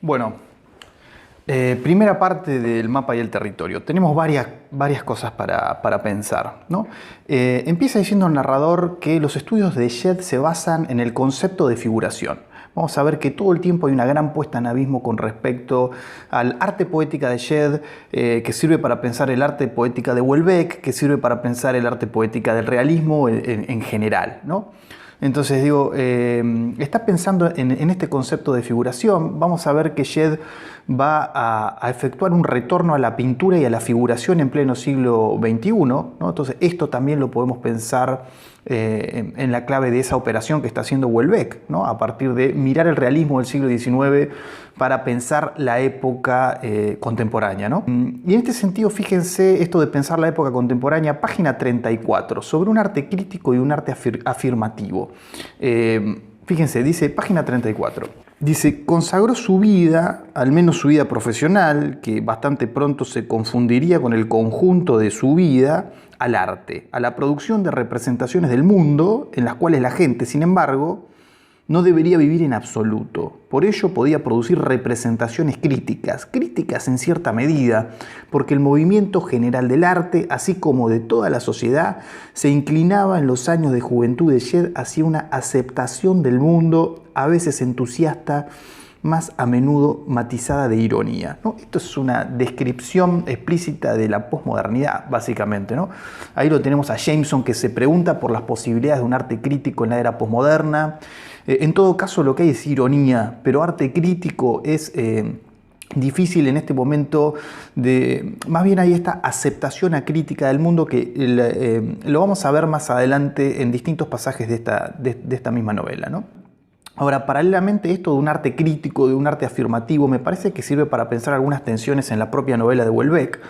Bueno, primera parte del mapa y el territorio. Tenemos varias cosas para pensar, ¿no? Empieza diciendo el narrador que los estudios de Shedd se basan en el concepto de figuración. Vamos a ver que todo el tiempo hay una gran puesta en abismo con respecto al arte poética de Shedd, que sirve para pensar el arte poética de Houellebecq, que sirve para pensar el arte poética del realismo en general, ¿no? Entonces digo, está pensando en este concepto de figuración. Vamos a ver que Shedd va a efectuar un retorno a la pintura y a la figuración en pleno siglo XXI, ¿no? Entonces esto también lo podemos pensar en la clave de esa operación que está haciendo Houellebecq, ¿no? A partir de mirar el realismo del siglo XIX para pensar la época contemporánea, ¿no? Y en este sentido, fíjense esto de pensar la época contemporánea, página 34, sobre un arte crítico y un arte afirmativo. Fíjense, dice página 34. Dice, consagró su vida, al menos su vida profesional, que bastante pronto se confundiría con el conjunto de su vida, al arte, a la producción de representaciones del mundo, en las cuales la gente, sin embargo, no debería vivir en absoluto. Por ello podía producir representaciones críticas en cierta medida, porque el movimiento general del arte, así como de toda la sociedad, se inclinaba en los años de juventud de Shedd hacia una aceptación del mundo, a veces entusiasta, más a menudo matizada de ironía, ¿no? Esto es una descripción explícita de la posmodernidad, básicamente, ¿no? Ahí lo tenemos a Jameson, que se pregunta por las posibilidades de un arte crítico en la era posmoderna. En todo caso, lo que hay es ironía, pero arte crítico es difícil en este momento. Más bien hay esta aceptación acrítica del mundo que lo vamos a ver más adelante en distintos pasajes de esta misma novela, ¿no? Ahora, paralelamente esto de un arte crítico, de un arte afirmativo, me parece que sirve para pensar algunas tensiones en la propia novela de Houellebecq,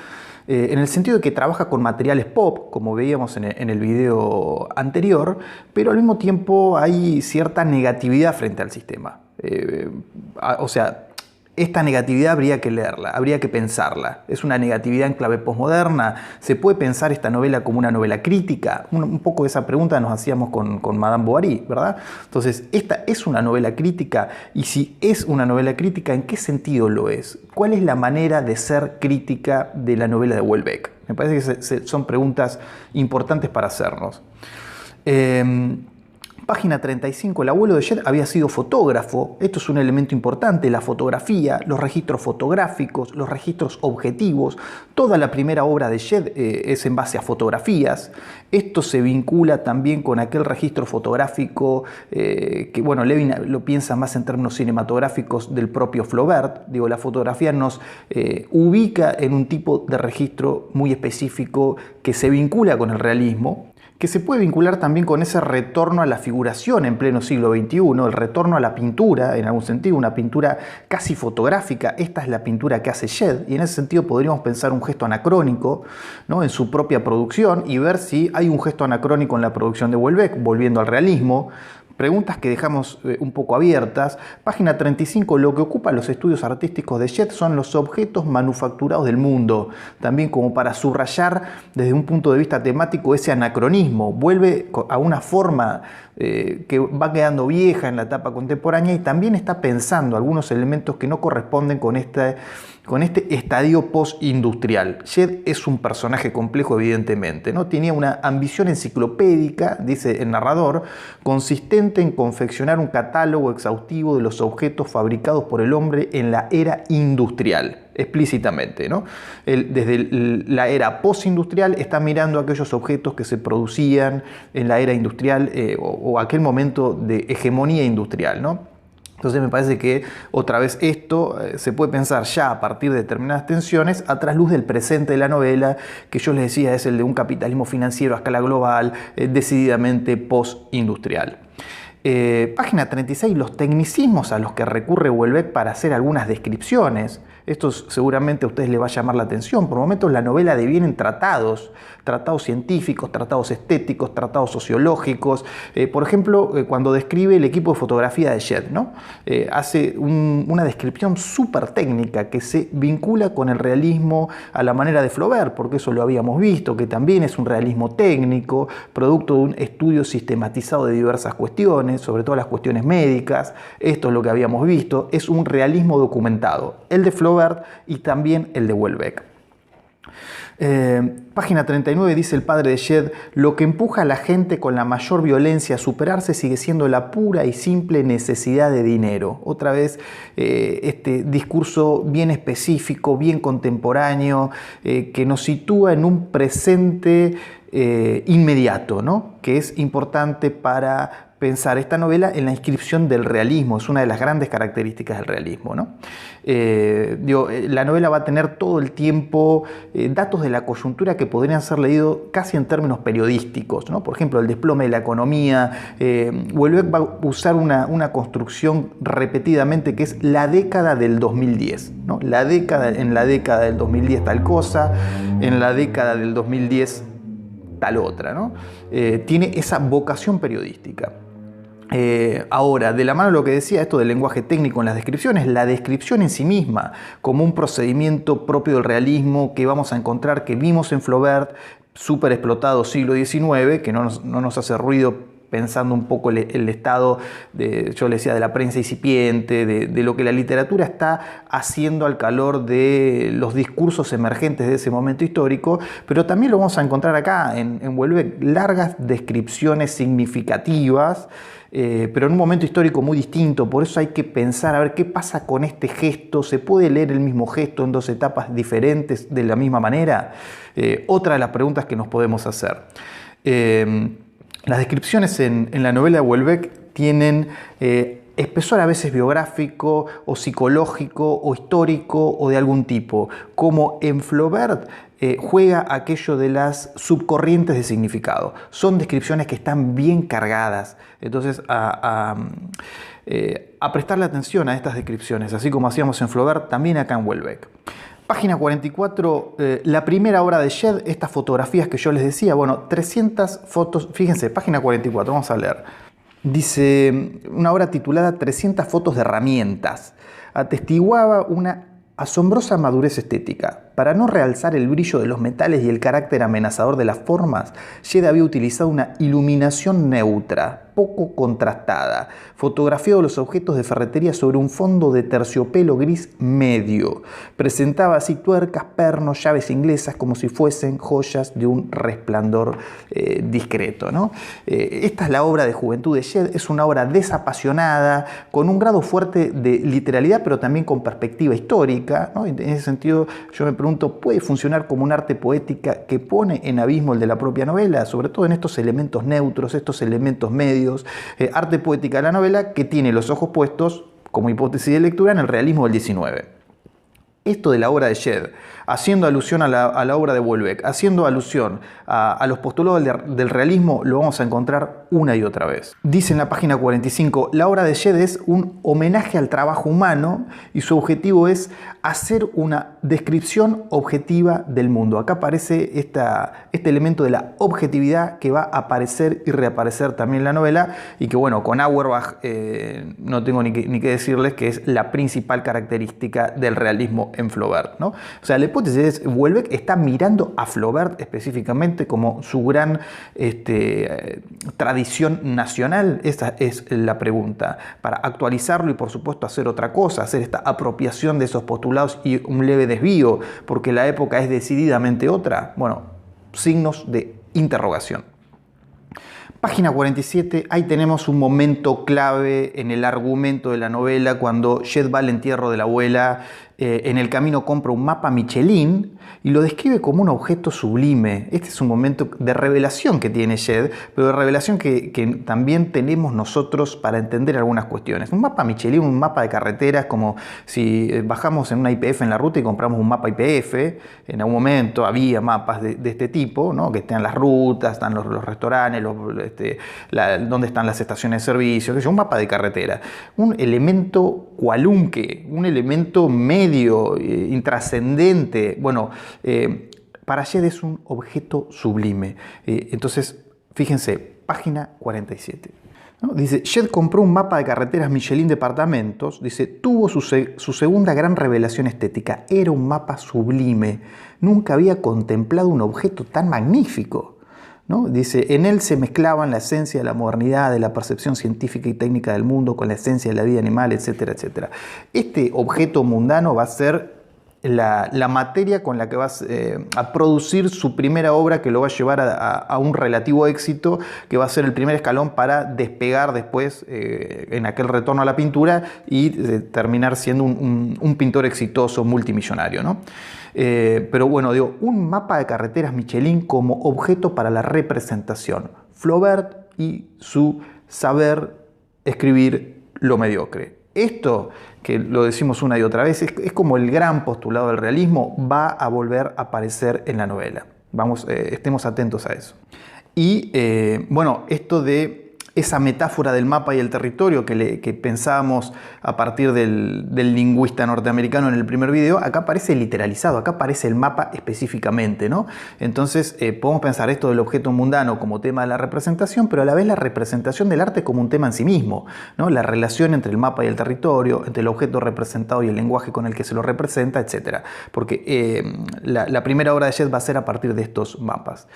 en el sentido de que trabaja con materiales pop, como veíamos en el video anterior, pero al mismo tiempo hay cierta negatividad frente al sistema. O sea, esta negatividad habría que leerla, habría que pensarla. Es una negatividad en clave posmoderna. ¿Se puede pensar esta novela como una novela crítica? Un poco esa pregunta nos hacíamos con Madame Bovary, ¿verdad? Entonces, ¿esta es una novela crítica? Y si es una novela crítica, ¿en qué sentido lo es? ¿Cuál es la manera de ser crítica de la novela de Houellebecq? Me parece que son preguntas importantes para hacernos. Página 35, el abuelo de Shedd había sido fotógrafo. Esto es un elemento importante, la fotografía, los registros fotográficos, los registros objetivos. Toda la primera obra de Shedd es en base a fotografías. Esto se vincula también con aquel registro fotográfico que, bueno, Levin lo piensa más en términos cinematográficos del propio Flaubert. Digo, la fotografía nos ubica en un tipo de registro muy específico que se vincula con el realismo, que se puede vincular también con ese retorno a la figuración en pleno siglo XXI, el retorno a la pintura, en algún sentido, una pintura casi fotográfica. Esta es la pintura que hace Shedd, y en ese sentido podríamos pensar un gesto anacrónico, ¿no?, en su propia producción, y ver si hay un gesto anacrónico en la producción de Houellebecq, volviendo al realismo. Preguntas que dejamos un poco abiertas. Página 35, lo que ocupa los estudios artísticos de Shedd son los objetos manufacturados del mundo. También como para subrayar desde un punto de vista temático ese anacronismo. Vuelve a una forma que va quedando vieja en la etapa contemporánea, y también está pensando algunos elementos que no corresponden con este estadio post-industrial. Shedd es un personaje complejo, evidentemente, ¿no? Tenía una ambición enciclopédica, dice el narrador, consistente en confeccionar un catálogo exhaustivo de los objetos fabricados por el hombre en la era industrial. Explícitamente, ¿no? Desde la era postindustrial está mirando aquellos objetos que se producían en la era industrial o aquel momento de hegemonía industrial, ¿no? Entonces me parece que otra vez esto se puede pensar ya a partir de determinadas tensiones a trasluz del presente de la novela, que yo les decía es el de un capitalismo financiero a escala global, decididamente postindustrial. Página 36, los tecnicismos a los que recurre Houellebecq para hacer algunas descripciones. Esto seguramente a ustedes les va a llamar la atención. Por momentos la novela deviene en tratados científicos, tratados estéticos, tratados sociológicos. Por ejemplo, cuando describe el equipo de fotografía de Shed, ¿no? Hace una descripción súper técnica que se vincula con el realismo a la manera de Flaubert, porque eso lo habíamos visto, que también es un realismo técnico, producto de un estudio sistematizado de diversas cuestiones, sobre todo las cuestiones médicas. Esto es lo que habíamos visto, es un realismo documentado, el de Flaubert y también el de Houellebecq. Página 39 dice el padre de Shed: lo que empuja a la gente con la mayor violencia a superarse sigue siendo la pura y simple necesidad de dinero. Otra vez este discurso bien específico, bien contemporáneo, que nos sitúa en un presente inmediato, ¿no? Que es importante para pensar esta novela en la inscripción del realismo. Es una de las grandes características del realismo, ¿no? La novela va a tener todo el tiempo datos de la coyuntura que podrían ser leídos casi en términos periodísticos, ¿no? Por ejemplo, el desplome de la economía. Houellebecq va a usar una construcción repetidamente que es la década del 2010, ¿no? En la década del 2010 tal cosa, en la década del 2010 tal otra, ¿no? Tiene esa vocación periodística. Ahora, de la mano de lo que decía esto del lenguaje técnico en las descripciones, la descripción en sí misma como un procedimiento propio del realismo que vamos a encontrar, que vimos en Flaubert, súper explotado siglo XIX, que no nos hace ruido pensando un poco el estado, yo le decía, de la prensa incipiente, de lo que la literatura está haciendo al calor de los discursos emergentes de ese momento histórico, pero también lo vamos a encontrar acá en Houellebecq, largas descripciones significativas, pero en un momento histórico muy distinto. Por eso hay que pensar a ver qué pasa con este gesto. ¿Se puede leer el mismo gesto en dos etapas diferentes de la misma manera? Otra de las preguntas que nos podemos hacer. Las descripciones en la novela de Houellebecq tienen espesor a veces biográfico o psicológico o histórico o de algún tipo. Como en Flaubert juega aquello de las subcorrientes de significado. Son descripciones que están bien cargadas. Entonces, a prestarle atención a estas descripciones, así como hacíamos en Flaubert, también acá en Houellebecq. Página 44, la primera obra de Shed, estas fotografías que yo les decía, bueno, 300 fotos, fíjense, página 44, vamos a leer. Dice, una obra titulada 300 fotos de herramientas. Atestiguaba una asombrosa madurez estética. Para no realzar el brillo de los metales y el carácter amenazador de las formas, Shed había utilizado una iluminación neutra, poco contrastada, fotografiado los objetos de ferretería sobre un fondo de terciopelo gris medio. Presentaba así tuercas, pernos, llaves inglesas como si fuesen joyas de un resplandor discreto, ¿no? Esta es la obra de juventud de Shed, es una obra desapasionada, con un grado fuerte de literalidad, pero también con perspectiva histórica, ¿no? En ese sentido, yo me pregunto, ¿puede funcionar como un arte poética que pone en abismo el de la propia novela? Sobre todo en estos elementos neutros, estos elementos medios. Arte poética de la novela que tiene los ojos puestos, como hipótesis de lectura, en el realismo del XIX. Esto de la obra de Shed, haciendo alusión a la obra de Houellebecq, haciendo alusión a los postulados del realismo, lo vamos a encontrar una y otra vez. Dice en la página 45, la obra de Shed es un homenaje al trabajo humano y su objetivo es hacer una descripción objetiva del mundo. Acá aparece este elemento de la objetividad que va a aparecer y reaparecer también en la novela y que, bueno, con Auerbach no tengo ni que decirles que es la principal característica del realismo en Flaubert, ¿no? O sea, la hipótesis es, Houellebecq está mirando a Flaubert específicamente como su gran tradición nacional. Esa es la pregunta. Para actualizarlo y, por supuesto, hacer otra cosa, hacer esta apropiación de esos postulados y un leve desvío, porque la época es decididamente otra. Bueno, signos de interrogación. Página 47, ahí tenemos un momento clave en el argumento de la novela, cuando Shed va al entierro de la abuela, en el camino compra un mapa Michelin y lo describe como un objeto sublime. Este es un momento de revelación que tiene Shed, pero de revelación que también tenemos nosotros para entender algunas cuestiones. Un mapa Michelin, un mapa de carreteras, como si bajamos en una YPF en la ruta y compramos un mapa YPF. En algún momento había mapas de este tipo, ¿no? Que están las rutas, están los restaurantes, dónde están las estaciones de servicio, un mapa de carretera. Un elemento cualunque, un elemento medio intermedio, intrascendente. Bueno, para Shed es un objeto sublime. Entonces, fíjense, página 47. ¿No? Dice, Shed compró un mapa de carreteras Michelin Departamentos. Dice, tuvo su segunda gran revelación estética. Era un mapa sublime. Nunca había contemplado un objeto tan magnífico, ¿no? Dice, en él se mezclaban la esencia de la modernidad, de la percepción científica y técnica del mundo con la esencia de la vida animal, etcétera, etcétera. Este objeto mundano va a ser la materia con la que va a producir su primera obra, que lo va a llevar a un relativo éxito, que va a ser el primer escalón para despegar después en aquel retorno a la pintura y terminar siendo un pintor exitoso, multimillonario, ¿no? Pero bueno, digo, un mapa de carreteras Michelin como objeto para la representación. Flaubert y su saber escribir lo mediocre. Esto, que lo decimos una y otra vez, es como el gran postulado del realismo, va a volver a aparecer en la novela. Estemos atentos a eso. Y bueno, esto de esa metáfora del mapa y el territorio que pensábamos a partir del lingüista norteamericano en el primer video, acá aparece literalizado, acá aparece el mapa específicamente, ¿no? Entonces podemos pensar esto del objeto mundano como tema de la representación, pero a la vez la representación del arte como un tema en sí mismo, ¿no? La relación entre el mapa y el territorio, entre el objeto representado y el lenguaje con el que se lo representa, etc. Porque la primera obra de Shed va a ser a partir de estos mapas.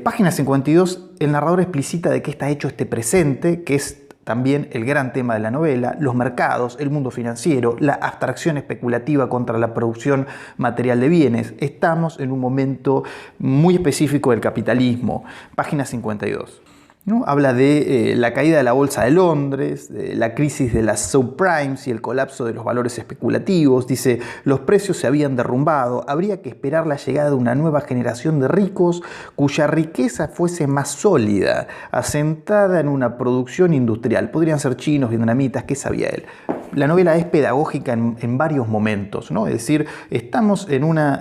Página 52, el narrador explicita de qué está hecho este presente, que es también el gran tema de la novela, los mercados, el mundo financiero, la abstracción especulativa contra la producción material de bienes. Estamos en un momento muy específico del capitalismo. Página 52. ¿No? Habla de la caída de la bolsa de Londres, de la crisis de las subprimes y el colapso de los valores especulativos. Dice, los precios se habían derrumbado, habría que esperar la llegada de una nueva generación de ricos cuya riqueza fuese más sólida, asentada en una producción industrial. Podrían ser chinos, vietnamitas, ¿qué sabía él? La novela es pedagógica en varios momentos, ¿no? Es decir, estamos en una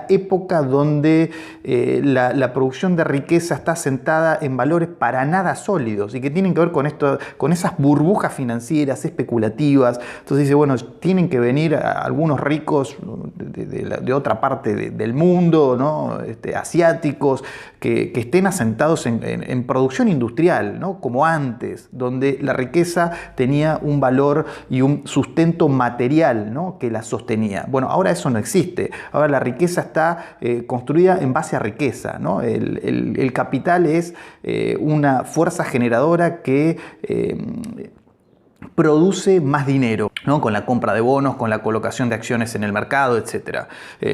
época donde la producción de riqueza está asentada en valores para nada sólidos y que tienen que ver con esas burbujas financieras especulativas. Entonces dice, bueno, tienen que venir algunos ricos de otra parte del mundo, ¿no? Asiáticos, que estén asentados en producción industrial, ¿no? Como antes, donde la riqueza tenía un valor y un sustento material, ¿no? Que la sostenía. Bueno, ahora eso no existe. Ahora la riqueza está construida en base a riqueza, ¿no? El capital es una fuerza generadora que produce más dinero, ¿no? Con la compra de bonos, con la colocación de acciones en el mercado, etc.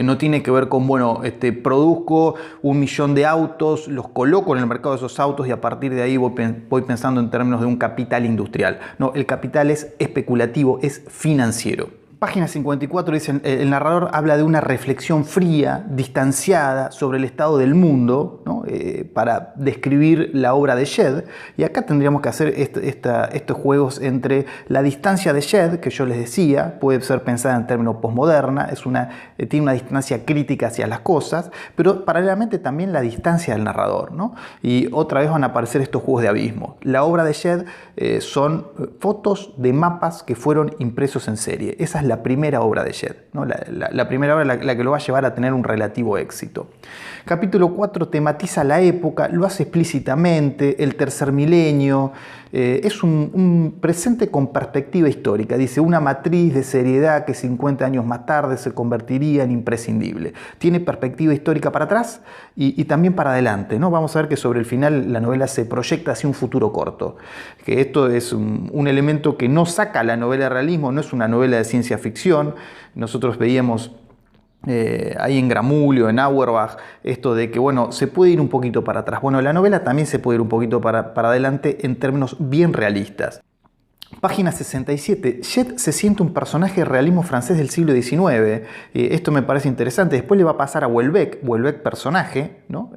No tiene que ver con, bueno, produzco 1 millón de autos, los coloco en el mercado de esos autos y a partir de ahí voy pensando en términos de un capital industrial. No, el capital es especulativo, es financiero. Página 54 dice, el narrador habla de una reflexión fría, distanciada sobre el estado del mundo, ¿no? Para describir la obra de Shed. Y acá tendríamos que hacer estos juegos entre la distancia de Shed, que yo les decía, puede ser pensada en términos postmoderna, tiene una distancia crítica hacia las cosas, pero paralelamente también la distancia del narrador, ¿no? Y otra vez van a aparecer estos juegos de abismo. La obra de Shed son fotos de mapas que fueron impresos en serie. Esa es la primera obra de Shed, ¿no? La primera obra la que lo va a llevar a tener un relativo éxito. Capítulo 4 tematiza la época, lo hace explícitamente, el tercer milenio, es un presente con perspectiva histórica. Dice, una matriz de seriedad que 50 años más tarde se convertiría en imprescindible. Tiene perspectiva histórica para atrás y también para adelante, ¿no? Vamos a ver que sobre el final la novela se proyecta hacia un futuro corto. Que esto es un elemento que no saca la novela de realismo, no es una novela de ciencia ficción. Nosotros veíamos ahí en Gramulio, en Auerbach, esto de que, bueno, se puede ir un poquito para atrás. Bueno, la novela también se puede ir un poquito para adelante en términos bien realistas. Página 67. Shed se siente un personaje de realismo francés del siglo XIX. Esto me parece interesante. Después le va a pasar a Houellebecq personaje, ¿no?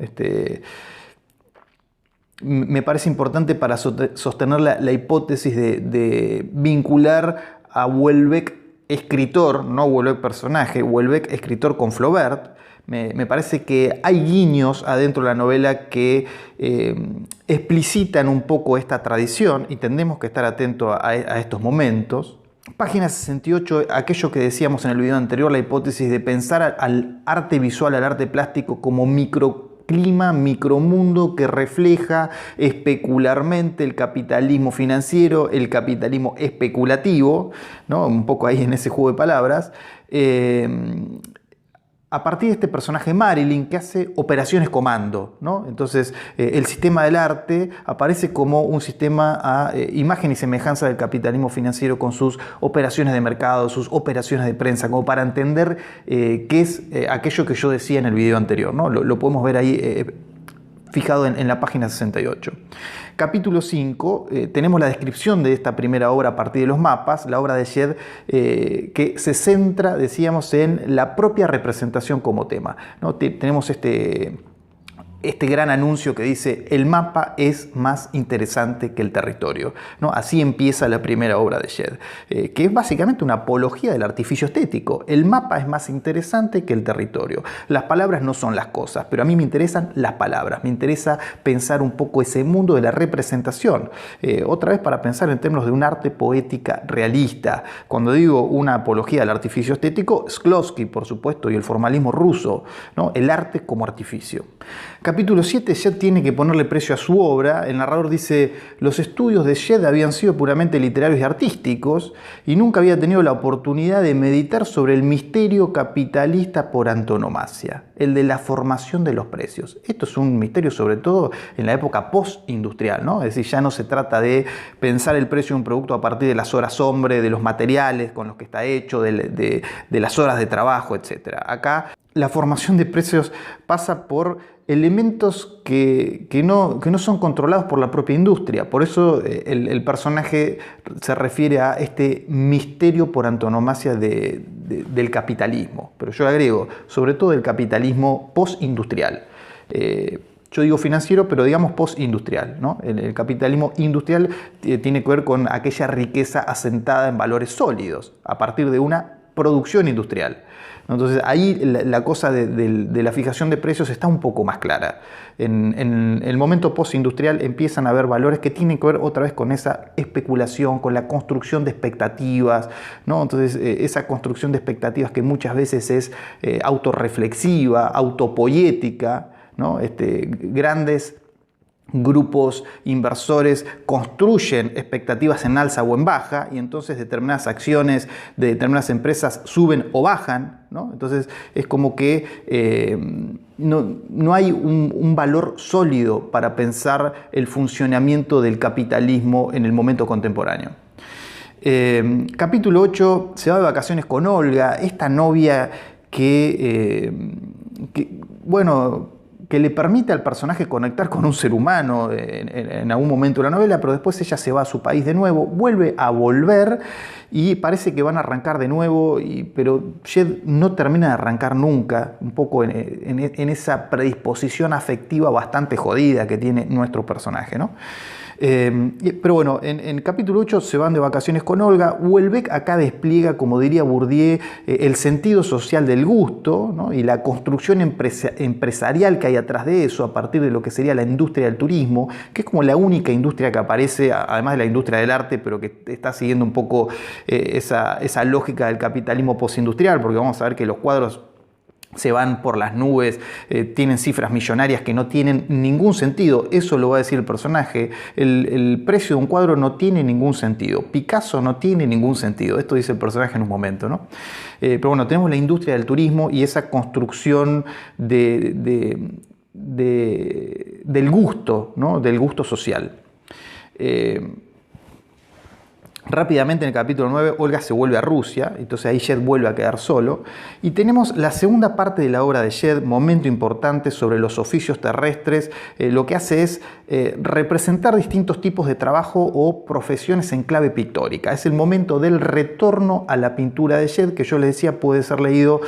Me parece importante para sostener la hipótesis de vincular a Houellebecq escritor, no Houellebecq personaje, Houellebecq escritor con Flaubert. Me parece que hay guiños adentro de la novela que explicitan un poco esta tradición y tendremos que estar atentos a estos momentos. Página 68, aquello que decíamos en el video anterior, la hipótesis de pensar al arte visual, al arte plástico como microclima, micromundo que refleja especularmente el capitalismo financiero, el capitalismo especulativo, ¿no? Un poco ahí en ese juego de palabras. A partir de este personaje Marilyn que hace operaciones comando, ¿no? Entonces el sistema del arte aparece como un sistema a imagen y semejanza del capitalismo financiero con sus operaciones de mercado, sus operaciones de prensa, como para entender qué es aquello que yo decía en el video anterior, ¿no? Lo podemos ver ahí fijado en la página 68. Capítulo 5, tenemos la descripción de esta primera obra a partir de los mapas, la obra de Shed, que se centra, decíamos, en la propia representación como tema, ¿no? Tenemos este gran anuncio que dice: el mapa es más interesante que el territorio, ¿no? Así empieza la primera obra de Shed, que es básicamente una apología del artificio estético. El mapa es más interesante que el territorio. Las palabras no son las cosas, pero a mí me interesan las palabras. Me interesa pensar un poco ese mundo de la representación. Otra vez, para pensar en términos de un arte poética realista. Cuando digo una apología del artificio estético, Shklovsky, por supuesto, y el formalismo ruso, ¿no? El arte como artificio. Capítulo 7, Shed tiene que ponerle precio a su obra. El narrador dice: los estudios de Shed habían sido puramente literarios y artísticos y nunca había tenido la oportunidad de meditar sobre el misterio capitalista por antonomasia, el de la formación de los precios. Esto es un misterio sobre todo en la época postindustrial, ¿no? Es decir, ya no se trata de pensar el precio de un producto a partir de las horas hombre, de los materiales con los que está hecho, de las horas de trabajo, etc. Acá la formación de precios pasa por elementos que no son controlados por la propia industria. Por eso el personaje se refiere a este misterio por antonomasia del capitalismo. Pero yo agrego, sobre todo el capitalismo postindustrial. Yo digo financiero, pero digamos postindustrial, ¿no? El capitalismo industrial tiene que ver con aquella riqueza asentada en valores sólidos, a partir de una producción industrial. Entonces ahí la cosa de la fijación de precios está un poco más clara. En el momento postindustrial empiezan a haber valores que tienen que ver otra vez con esa especulación, con la construcción de expectativas, ¿no? Entonces esa construcción de expectativas que muchas veces es autorreflexiva, autopoética, ¿no? Grandes grupos inversores construyen expectativas en alza o en baja y entonces determinadas acciones de determinadas empresas suben o bajan, ¿no? Entonces es como que no hay un valor sólido para pensar el funcionamiento del capitalismo en el momento contemporáneo. Capítulo 8, se va de vacaciones con Olga, esta novia que le permite al personaje conectar con un ser humano en algún momento de la novela, pero después ella se va a su país de nuevo, vuelve a volver y parece que van a arrancar de nuevo, pero Shed no termina de arrancar nunca, un poco en esa predisposición afectiva bastante jodida que tiene nuestro personaje, ¿no? Pero bueno, en capítulo 8 se van de vacaciones con Olga. Houellebecq acá despliega, como diría Bourdieu, el sentido social del gusto, ¿no? Y la construcción empresarial que hay atrás de eso, a partir de lo que sería la industria del turismo, que es como la única industria que aparece, además de la industria del arte, pero que está siguiendo un poco esa lógica del capitalismo postindustrial, porque vamos a ver que los cuadros se van por las nubes, tienen cifras millonarias que no tienen ningún sentido. Eso lo va a decir el personaje. El precio de un cuadro no tiene ningún sentido. Picasso no tiene ningún sentido. Esto dice el personaje en un momento, ¿no? Pero bueno, tenemos la industria del turismo y esa construcción del gusto, ¿no? Del gusto social. Rápidamente en el capítulo 9 Olga se vuelve a Rusia, entonces ahí Shed vuelve a quedar solo y tenemos la segunda parte de la obra de Shed, momento importante sobre los oficios terrestres. Lo que hace es representar distintos tipos de trabajo o profesiones en clave pictórica. Es el momento del retorno a la pintura de Shed, que yo les decía puede ser leído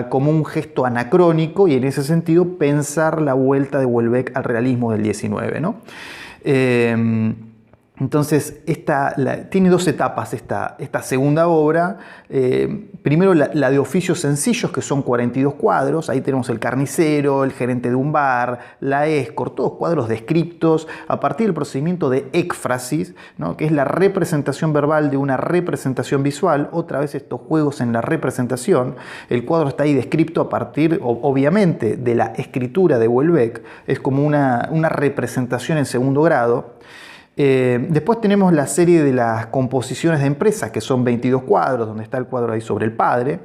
como un gesto anacrónico y en ese sentido pensar la vuelta de Houellebecq al realismo del 19, ¿no? Entonces, tiene dos etapas esta segunda obra. Primero la de oficios sencillos, que son 42 cuadros. Ahí tenemos el carnicero, el gerente de un bar, la escort, todos cuadros descriptos a partir del procedimiento de ékfrasis, ¿no? Que es la representación verbal de una representación visual. Otra vez estos juegos en la representación. El cuadro está ahí descripto a partir, obviamente, de la escritura de Houellebecq. Es como una representación en segundo grado. Después tenemos la serie de las composiciones de empresas, que son 22 cuadros, donde está el cuadro ahí sobre el padre.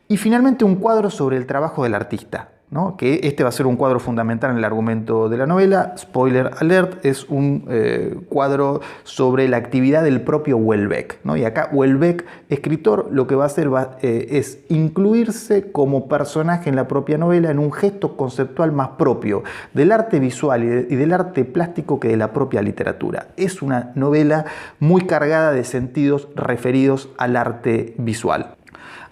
Y finalmente un cuadro sobre el trabajo del artista, ¿no? Que este va a ser un cuadro fundamental en el argumento de la novela. Spoiler alert, es un cuadro sobre la actividad del propio Houellebecq, ¿no? Y acá Houellebecq, escritor, lo que va a hacer es incluirse como personaje en la propia novela en un gesto conceptual más propio del arte visual y del arte plástico que de la propia literatura. Es una novela muy cargada de sentidos referidos al arte visual.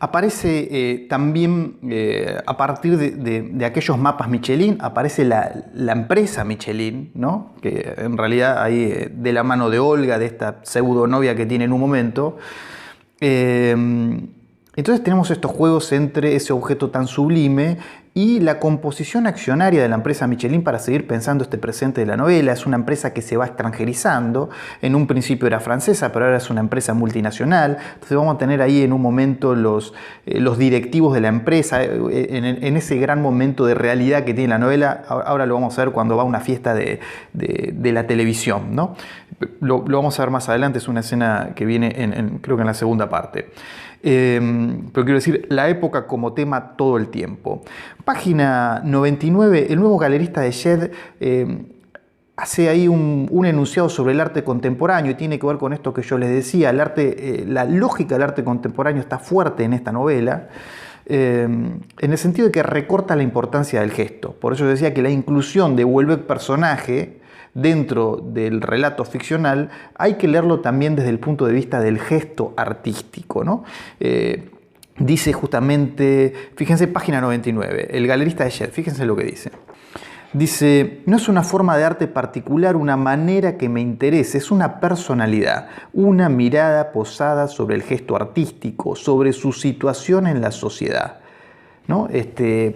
Aparece también, a partir de aquellos mapas Michelin, aparece la empresa Michelin, ¿no? Que en realidad ahí de la mano de Olga, de esta pseudo novia que tiene en un momento. Entonces tenemos estos juegos entre ese objeto tan sublime y la composición accionaria de la empresa Michelin para seguir pensando este presente de la novela. Es una empresa que se va extranjerizando. En un principio era francesa, pero ahora es una empresa multinacional. Entonces vamos a tener ahí en un momento los directivos de la empresa, en ese gran momento de realidad que tiene la novela. Ahora lo vamos a ver cuando va a una fiesta de la televisión, ¿no? Lo vamos a ver más adelante, es una escena que viene creo que en la segunda parte. Pero quiero decir, la época como tema todo el tiempo. Página 99, el nuevo galerista de Shed hace ahí un enunciado sobre el arte contemporáneo y tiene que ver con esto que yo les decía. La lógica del arte contemporáneo está fuerte en esta novela, en el sentido de que recorta la importancia del gesto. Por eso yo decía que la inclusión de Houellebecq personaje dentro del relato ficcional hay que leerlo también desde el punto de vista del gesto artístico, ¿no? Dice justamente, fíjense, página 99, el galerista de Shed, fíjense lo que dice. Dice, no es una forma de arte particular, una manera que me interese, es una personalidad, una mirada posada sobre el gesto artístico, sobre su situación en la sociedad, ¿no?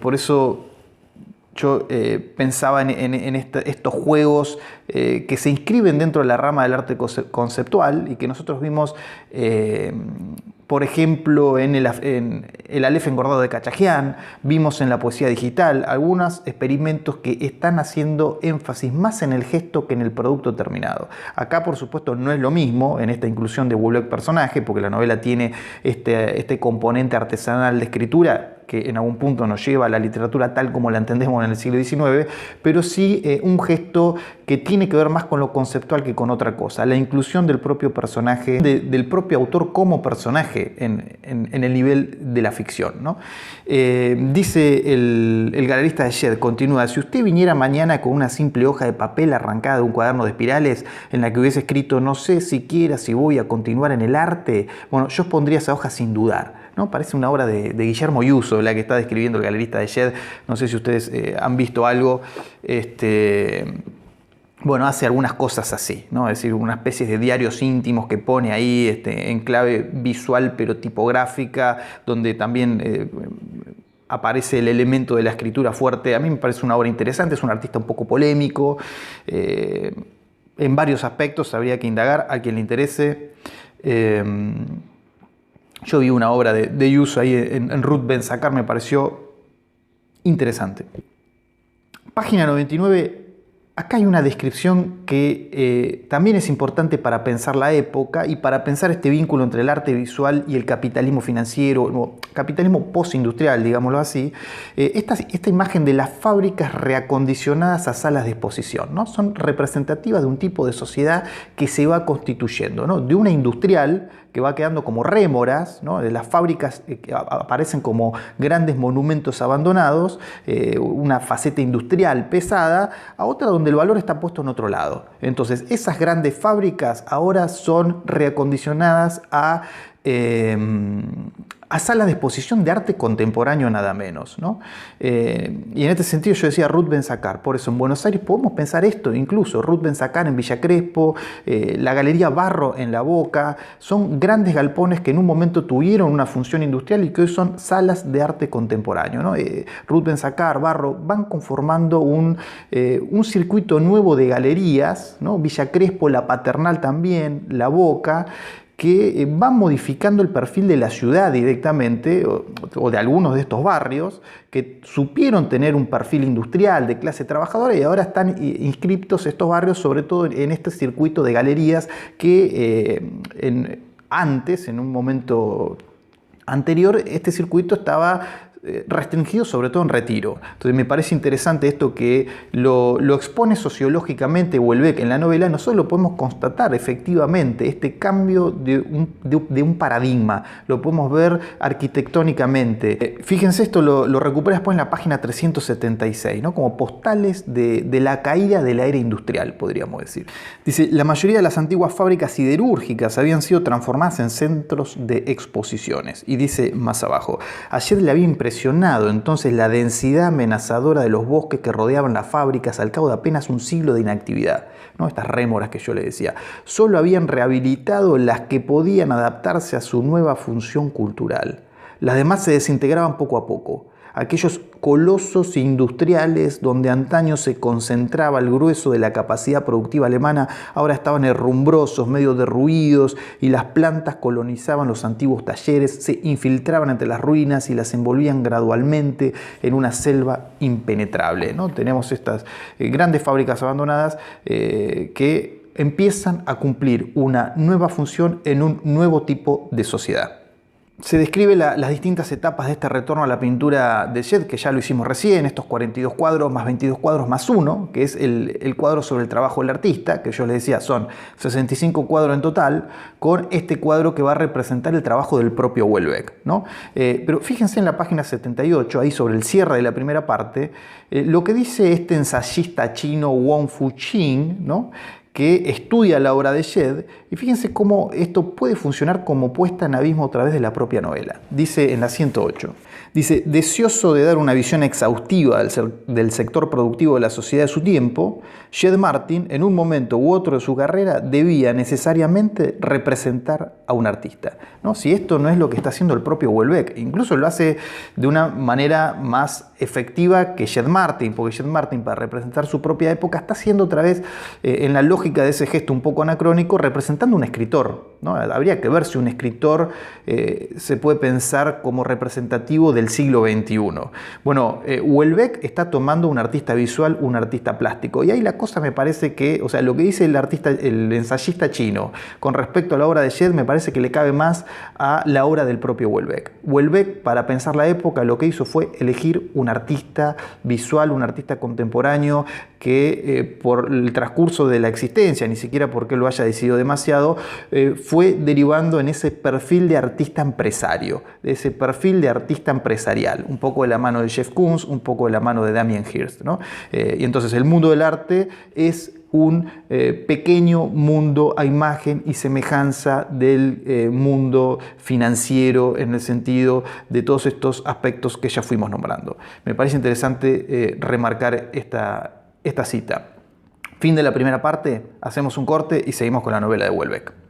Por eso yo pensaba en estos juegos que se inscriben dentro de la rama del arte conceptual y que nosotros vimos, por ejemplo, en el Aleph engordado de Cachajian, vimos en la poesía digital algunos experimentos que están haciendo énfasis más en el gesto que en el producto terminado. Acá, por supuesto, no es lo mismo en esta inclusión de Houellebecq personaje, porque la novela tiene este componente artesanal de escritura que en algún punto nos lleva a la literatura tal como la entendemos en el siglo XIX, pero sí un gesto que tiene que ver más con lo conceptual que con otra cosa, la inclusión del propio personaje, del propio autor como personaje en el nivel de la ficción, ¿no? Dice el galerista de Shed, continúa, si usted viniera mañana con una simple hoja de papel arrancada de un cuaderno de espirales en la que hubiese escrito no sé siquiera si voy a continuar en el arte, bueno, yo pondría esa hoja sin dudar, ¿no? Parece una obra de Guillermo Yuso, la que está describiendo el galerista de Shed. No sé si ustedes han visto algo. Bueno, hace algunas cosas así, ¿no? Es decir, una especie de diarios íntimos que pone ahí en clave visual pero tipográfica, donde también aparece el elemento de la escritura fuerte. A mí me parece una obra interesante, es un artista un poco polémico. En varios aspectos habría que indagar a quien le interese. Yo vi una obra de Yuso ahí en Ruth Ben-Sakar, me pareció interesante. Página 99, acá hay una descripción que también es importante para pensar la época y para pensar este vínculo entre el arte visual y el capitalismo financiero, o capitalismo postindustrial, digámoslo así. Esta imagen de las fábricas reacondicionadas a salas de exposición, ¿no? Son representativas de un tipo de sociedad que se va constituyendo, ¿no? De una industrial que va quedando como rémoras, ¿no? De las fábricas que aparecen como grandes monumentos abandonados, una faceta industrial pesada, a otra donde el valor está puesto en otro lado. Entonces, esas grandes fábricas ahora son reacondicionadas a a salas de exposición de arte contemporáneo nada menos, ¿no? Y en este sentido yo decía Ruth Ben-Sakar, por eso en Buenos Aires podemos pensar esto, incluso Ruth Ben-Sakar en Villa Crespo, la Galería Barro en La Boca, son grandes galpones que en un momento tuvieron una función industrial y que hoy son salas de arte contemporáneo, ¿no? Ruth Ben-Sakar, Barro, van conformando un circuito nuevo de galerías, ¿no? Villa Crespo, La Paternal también, La Boca, que van modificando el perfil de la ciudad directamente, o de algunos de estos barrios, que supieron tener un perfil industrial de clase trabajadora y ahora están inscriptos estos barrios, sobre todo en este circuito de galerías que antes, en un momento anterior, este circuito estaba restringido sobre todo en Retiro. Entonces me parece interesante esto que lo expone sociológicamente Houellebecq en la novela. Nosotros lo podemos constatar efectivamente, este cambio de un paradigma, lo podemos ver arquitectónicamente. Fíjense, esto lo recupera después en la página 376, ¿no? Como postales de la caída de la era industrial, podríamos decir. Dice, la mayoría de las antiguas fábricas siderúrgicas habían sido transformadas en centros de exposiciones. Y dice más abajo, ayer le había impresionado entonces la densidad amenazadora de los bosques que rodeaban las fábricas al cabo de apenas un siglo de inactividad, ¿no? Estas rémoras que yo le decía. Solo habían rehabilitado las que podían adaptarse a su nueva función cultural. Las demás se desintegraban poco a poco. Aquellos colosos industriales donde antaño se concentraba el grueso de la capacidad productiva alemana, ahora estaban herrumbrosos, medio derruidos, y las plantas colonizaban los antiguos talleres, se infiltraban entre las ruinas y las envolvían gradualmente en una selva impenetrable, ¿no? Tenemos estas grandes fábricas abandonadas que empiezan a cumplir una nueva función en un nuevo tipo de sociedad. Se describe las distintas etapas de este retorno a la pintura de Shed, que ya lo hicimos recién, estos 42 cuadros más 22 cuadros más 1, que es el cuadro sobre el trabajo del artista, que yo les decía son 65 cuadros en total, con este cuadro que va a representar el trabajo del propio Houellebecq, ¿no? Pero fíjense en la página 78, ahí sobre el cierre de la primera parte, lo que dice este ensayista chino Wong Fu-Ching, ¿no? Que estudia la obra de Shed, y fíjense cómo esto puede funcionar como puesta en abismo a través de la propia novela. Dice en la 108, dice, deseoso de dar una visión exhaustiva del sector productivo de la sociedad de su tiempo, Shed Martin, en un momento u otro de su carrera, debía necesariamente representar a un artista, ¿no? Si esto no es lo que está haciendo el propio Houellebecq, incluso lo hace de una manera más efectiva que Shed Martin, porque Shed Martin, para representar su propia época, está haciendo otra vez, en la lógica de ese gesto un poco anacrónico, representando un escritor, ¿no? Habría que ver si un escritor se puede pensar como representativo del siglo XXI. Bueno, Houellebecq está tomando un artista visual, un artista plástico, y ahí la cosa me parece que, o sea, lo que dice el ensayista chino con respecto a la obra de Shed me parece que le cabe más a la obra del propio Houellebecq. Houellebecq, para pensar la época, lo que hizo fue elegir un artista visual, un artista contemporáneo que por el transcurso de la existencia, ni siquiera porque lo haya decidido demasiado, fue derivando en ese perfil de artista empresario, de ese perfil de artista empresarial, un poco de la mano de Jeff Koons, un poco de la mano de Damien Hirst, ¿no? Y entonces el mundo del arte es un pequeño mundo a imagen y semejanza del mundo financiero, en el sentido de todos estos aspectos que ya fuimos nombrando. Me parece interesante remarcar esta cita. Fin de la primera parte, hacemos un corte y seguimos con la novela de Houellebecq.